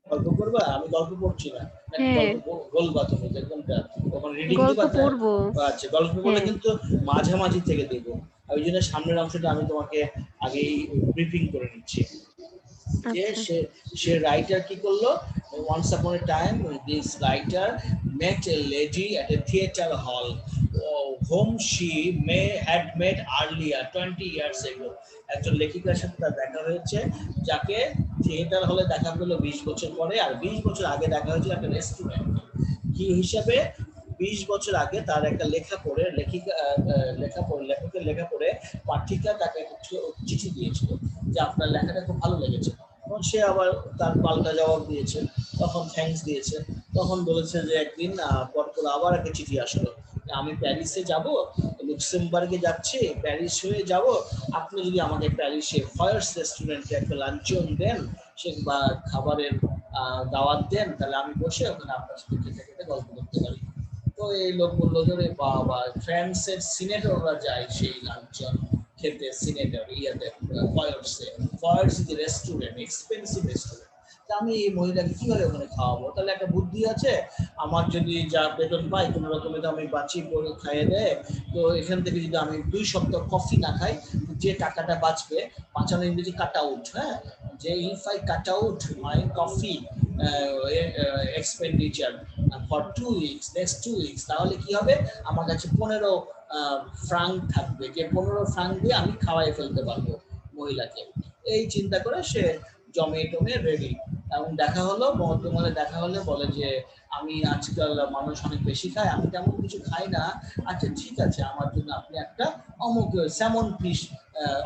গল্প করবা? আমি গল্প পড়ছি না, হ্যাঁ, গল্প বলবা তুমি যেরকমটা ওখানে রিডিং গল্প দিবা না? পড়বো। আচ্ছা, গল্প বলে হ্যাঁ, কিন্তু মাঝামাঝি থেকে দেবো, ওই জন্য সামনের অংশটা আমি তোমাকে আগেই ব্রিফিং করে নিচ্ছি। যে আচ্ছা। সে রাইটার কি করলো, once upon a time this writer met a lady at a theater hall whom she had met earlier 20 years ago. একজন লেখিকার সাথে তার দেখা হয়েছে, যাকে থিয়েটার হলে দেখা পেলো 20 বছর পরে, আর 20 বছর আগে দেখা হয়েছিল একটা রেস্টুরেন্ট। কি হিসাবে? 20 বছর আগে তার একটা লেখা পড়ে লেখকের লেখা পড়ে পাঠিকা তাকে একটা চিঠি দিয়েছিল যে আপনার লেখাটা খুব ভালো লেগেছে। তখন সে আবার তার পাল্টা জবাব দিয়েছে, তখন থ্যাঙ্কস দিয়েছে। তখন বলেছে যে একদিন পর করে আবার একটা চিঠি আসলো, আমি প্যারিসে যাব, লুক্সেমবার্গে যাচ্ছি, প্যারিস হয়ে যাব, আপনি যদি আমাকে প্যারিসে ফয়ার্স রেস্টুরেন্টে একটা লাঞ্চন দেন, সে বা খাবারের দাওয়াত দেন, তাহলে আমি বসে ওখানে আপনার সাথে খেতে খেতে গল্প করতে পারি। তো এই লোক বললো যে বাবা, ফ্রান্সের সিনেটররা যায় সেই লাঞ্চন খেতে সিনেটর ইয়াতে ফয়ার্সে। ফয়ার্স ইজ রেস্টুরেন্ট, এক্সপেন্সিভ রেস্টুরেন্ট। আমি এই মহিলাকে কিভাবে ওখানে খাওয়াবো? তাহলে একটা বুদ্ধি আছে, আমার যদি যা বেতন পাই কোনো রকমে তো আমি বাঁচি, করে খাইয়ে দেয়, তো এখান থেকে যদি আমি 2 সপ্তাহ কফি না খাই, যে টাকাটা বাঁচবে, বাঁচানো ইংরেজি কাট আউট, হ্যাঁ, যে if I cut out my coffee expenditure for 2 weeks, next 2 weeks, তাহলে কি হবে, আমার কাছে 15 ফ্রাঙ্ক থাকবে, যে 15 ফ্রাঙ্ক দিয়ে আমি খাওয়াই ফেলতে পারবো মহিলাকে। এই চিন্তা করে সে জমে টমে রেডি। এবং দেখা হলো, ভদ্রমহলে দেখা হলে বলে যে আমি আজকাল মানুষ অনেক বেশি খায়, আমি তেমন কিছু খাই না, আচ্ছা ঠিক আছে, আমার জন্য আপনি একটা অমুক স্যামন ফিশ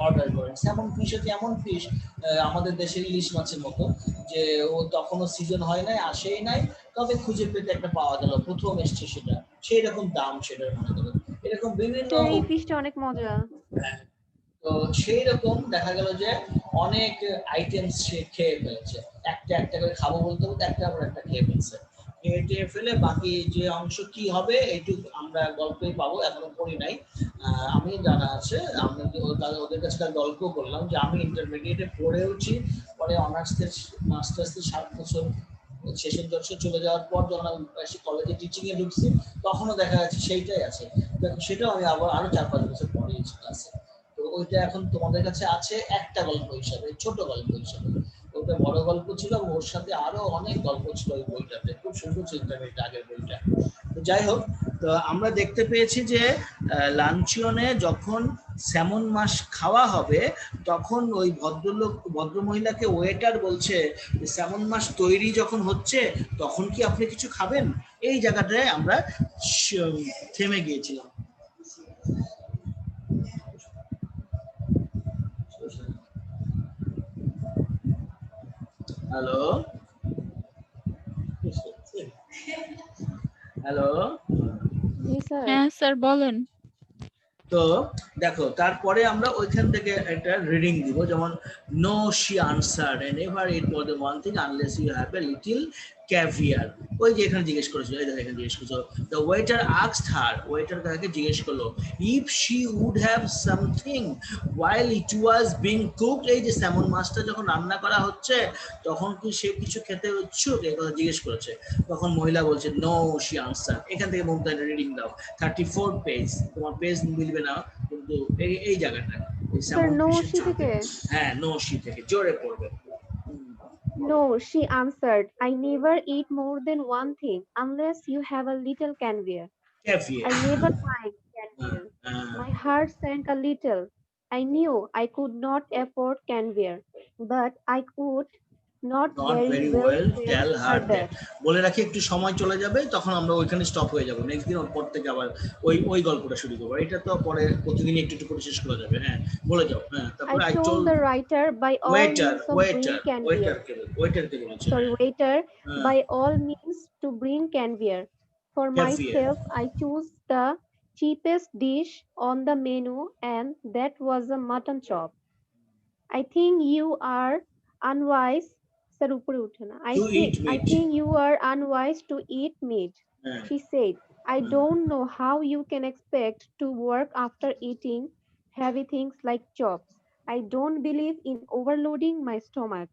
অর্ডার করেন। স্যামন ফিশ হচ্ছে এমন ফিশ আমাদের দেশের ইলিশ মাছের মতো, যে ও তখনও সিজন হয় নাই, আসেই নাই, তবে খুঁজে পেতে একটা পাওয়া গেল, প্রথম এসছে সেটা, সেই রকম দাম সেটার, মনে করো এরকম বিভিন্ন। স্যার এই ফিশটা অনেক মজা। তো সেই রকম দেখা গেল যে অনেক আইটেম সে খেয়ে ফেলেছে, একটা একটা করে খাবো বলতে বলতে একটা পর একটা খেয়ে ফেলছে। খেয়ে টেয়ে ফেলে বাকি যে অংশ কি হবে এইটুকু আমরা গল্পেই পাবো, এখনো পড়ি নাই। আমি জানা আছে, আমি ওদের কাছে গল্প করলাম যে আমি ইন্টারমিডিয়েটে পড়েওছি, পরে অনার্সের মাস্টার্সের 7 বছর শেষের দর্শে চলে যাওয়ার পর যখন আমি কলেজে টিচিং এ ঢুকছি, তখনও দেখা যাচ্ছে সেইটাই আছে। সেটাও আমি আবার আরো 4-5 বছর পড়িয়েছি ক্লাসে। তো ওইটা এখন তোমাদের কাছে আছে একটা গল্প হিসাবে, ছোট গল্প হিসাবে। ওটা বড় গল্প ছিল, ওর সাথে আরো অনেক গল্প ছিল ওই বইটাতে, খুব সুন্দর ছিল আগের বইটা। তো যাই হোক, তো আমরা দেখতে পেয়েছি যে লাঞ্চনে যখন স্যামন মাছ খাওয়া হবে, তখন ওই ভদ্রমহিলাকে ওয়েটার বলছে যে স্যামন মাছ তৈরি যখন হচ্ছে, তখন কি আপনি কিছু খাবেন? এই জায়গাটায় আমরা থেমে গিয়েছিলাম। হ্যালো হ্যালো জি স্যার। হ্যাঁ স্যার বলেন। তো দেখো, তারপরে আমরা ওইখান থেকে একটা রিডিং দিব, যেমন no she answered and ever it was the one thing unless you have a little caviar. ওই যে এখানে জিজ্ঞেস করেছিল, এই দেখো এখানে জিজ্ঞেস করেছিল, the waiter asked her, waiter তাকে জিজ্ঞেস করলো, if she would have something while it was being cooked, এই যে স্যামন মাছটা যখন রান্না করা হচ্ছে তখন কি সে কিছু খেতে ইচ্ছুক, এই কথা জিজ্ঞেস করেছে। তখন মহিলা বলছে নো শি আনসার। এখান থেকে মুমতা রিডিং দাও, 34 পেজ, তোমার পেজ মিলবে না কিন্তু এই জায়গাটা স্যার নো শি থেকে। হ্যাঁ, নো শি থেকে জোরে পড়বে। No, she answered, I never eat more than one thing unless you have a little caviar. I never mind caviar. My heart sank a little. I knew I could not afford caviar, but I could not Not very well well tell her that. বলে রাখি, একটু সময় চলে যাবে, তখন আমরা ওইখানে stop হয়ে যাবো, নেক্সট দিন ওর পর থেকে আবার ওই গল্পটা শুরু করবো। এটা তো পরে প্রতিদিনই একটু একটু করে শেষ করা যাবে। হ্যাঁ, বলে যাও। হ্যাঁ, তারপরে I told the writer by all means of bring caviar. ওয়েটারকে বলেছে। Sorry, waiter, by all means to bring caviar. For myself, I choose the cheapest dish on the menu, and that was a mutton chop. I think you are unwise. Sir, উপরে উঠে না. I think you are unwise to eat meat. She said, I don't know how you can expect to work after eating heavy things like chops. I don't believe in overloading my stomach.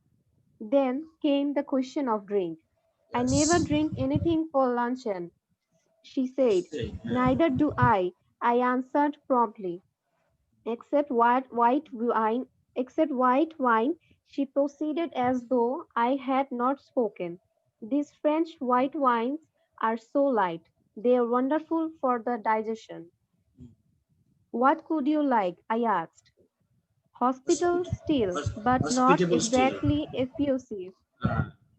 Then came the question of drink. I never Yes. drink anything for luncheon, she said. Say, Neither do I answered promptly. Except white wine, except white wine, she proceeded as though I had not spoken. These French white wines are so light. They are wonderful for the digestion. What could you like? I asked. Hospital still, but not hospitable still. exactly effusive.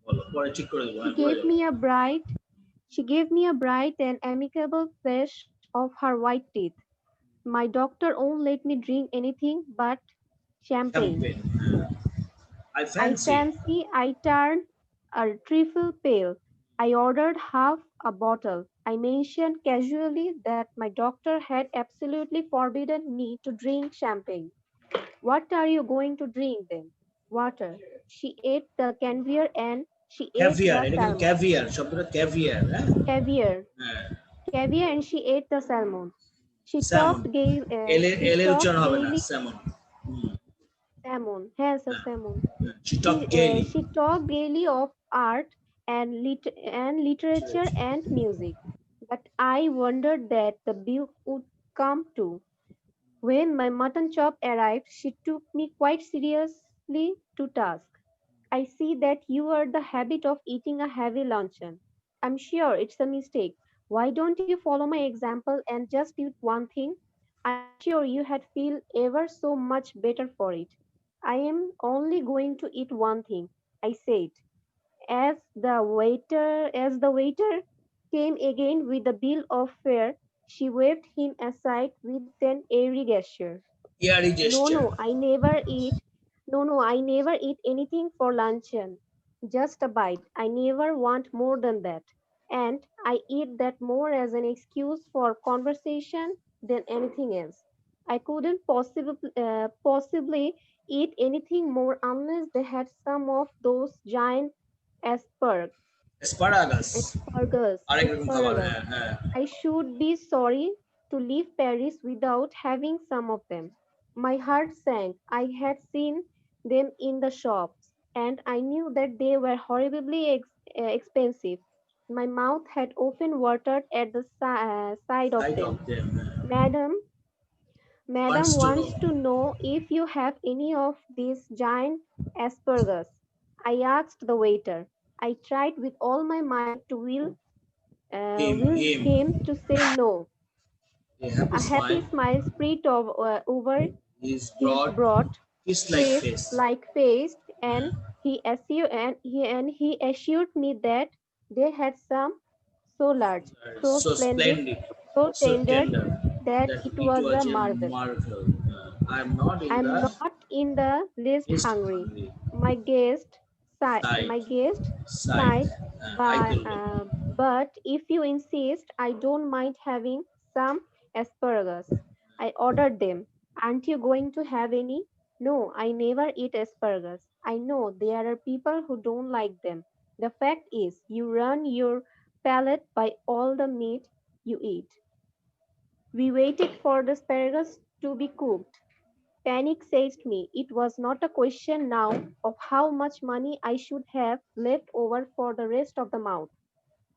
বলো পরে ঠিক করে দেবো She আমি পরে gave যাবো me a bright She gave me a bright and amicable flash of her white teeth. My doctor won't let me drink anything but champagne. champagne. I I fancy. fancy I turned a trifle pale. I ordered half a bottle. I mentioned casually that my doctor had absolutely forbidden me to drink champagne. What are you going to drink then? Water. She ate the caviar and she ate Caviar, the এটা কিন্তু salmon. caviar, শব্দটা caviar, হ্যাঁ? Caviar. হ্যাঁ, Caviar and she ate the salmon. salmon. She এলের talked উচ্চারণ হবে না, gaily. salmon. Hmm, Salmon. Yes, a হ্যাঁ, salmon. হ্যাঁ. She talked gaily. She talked gaily of art and literature and music. But I wondered that the bill would come too. When my mutton chop arrived, she took me quite seriously to task. I see that you are the habit of eating a heavy luncheon. I'm sure it's a mistake. Why don't you follow my example and just eat one thing? I'm sure you had feel ever so much better for it. I am only going to eat one thing, I said, as the waiter came again with the bill of fare. She waved him aside with an airy gesture. Airy No, gesture. no, I never eat. No, no, I never eat anything for luncheon. Just a bite. I never want more than that. And I eat that more as an excuse for conversation than anything else. I couldn't possibly eat anything more unless they had some of those giant asperg, Asparagus. আরেক রকম খাবার, asparagus. হ্যাঁ, হ্যাঁ. I should be sorry to leave Paris without having some of them. My heart sank. I had seen them in the shops, and I knew that they were horribly expensive. My mouth had often watered at the sight of Sight of them. them. Madam, Wants Madam to know. wants to know if you have any of these giant asparagus. I asked the waiter. I tried with all my might to will him Him. to say no. A happy A happy smile. smile spread over His his broad, broad, kiss-like face. crisp-like face, and he assured me that they had some so large, so So splendid, splendid, so so tender tender that that it it was a was a marvel. marvel. I'm not in I'm the not in the least least hungry. hungry. My Sight, guest sight. sighed, I but, told him. but if you insist, I don't mind having some asparagus. I ordered them. Aren't you going to have any? No, I never eat asparagus. I know there are people who don't like them. The fact is, you run your palate by all the meat you eat. We waited for the asparagus to be cooked. Panic seized me. It was not a question now of how much money I should have left over for the rest of the month,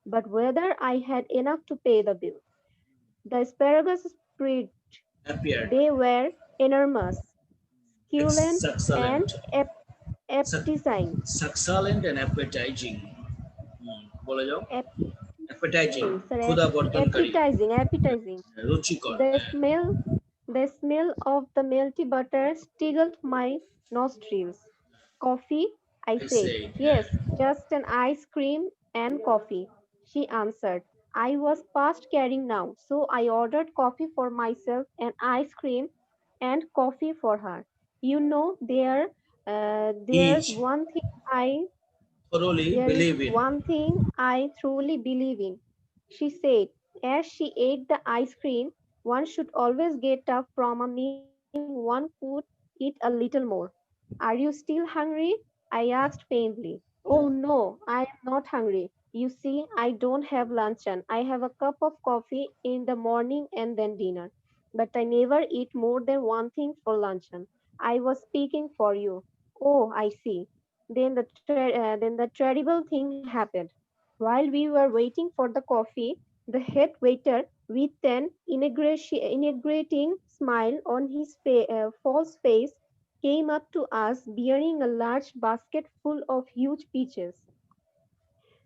but whether I had enough to pay the bill. The asparagus spread. Appeared. They were enormous, succulent, and Succulent. appetizing. Succulent and appetizing. বলে যাও. Ap- Appetizing. Sorry, ক্ষুধা বর্ধনকারী. appetizing. রুচিকর. The smell of the melty butter tickled my nostrils. Coffee? I I said. said. Yes, just an ice cream and coffee, she answered. I was past caring now, so I ordered coffee for myself and ice cream and coffee for her. You know, there's Each one thing I thoroughly there is believe in. one thing I truly believe in, she said as she ate the ice cream. One should always get up from a meeting, one could eat a little more. Are you still hungry? I asked faintly. Oh no, I am not hungry. You see, I don't have luncheon. I have a cup of coffee in the morning and then dinner. But I never eat more than one thing for luncheon. I was speaking for you. Oh, I see. Then the terrible thing happened. While we were waiting for the coffee, the head waiter, with an integrating smile on his false face, came up to us bearing a large basket full of huge peaches.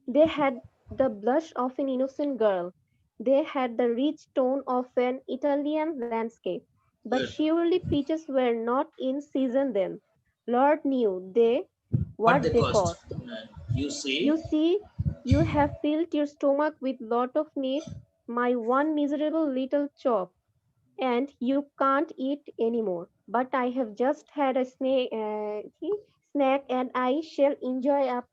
They had the blush of an innocent girl. They had the rich tone of an Italian landscape. But Good. surely peaches were not in season then. Lord knew What they what they cost? cost. You see, You see, you have filled your stomach with lot of meat, my one miserable little chop, and you can't eat anymore. But I have just had a snack and I shall enjoy a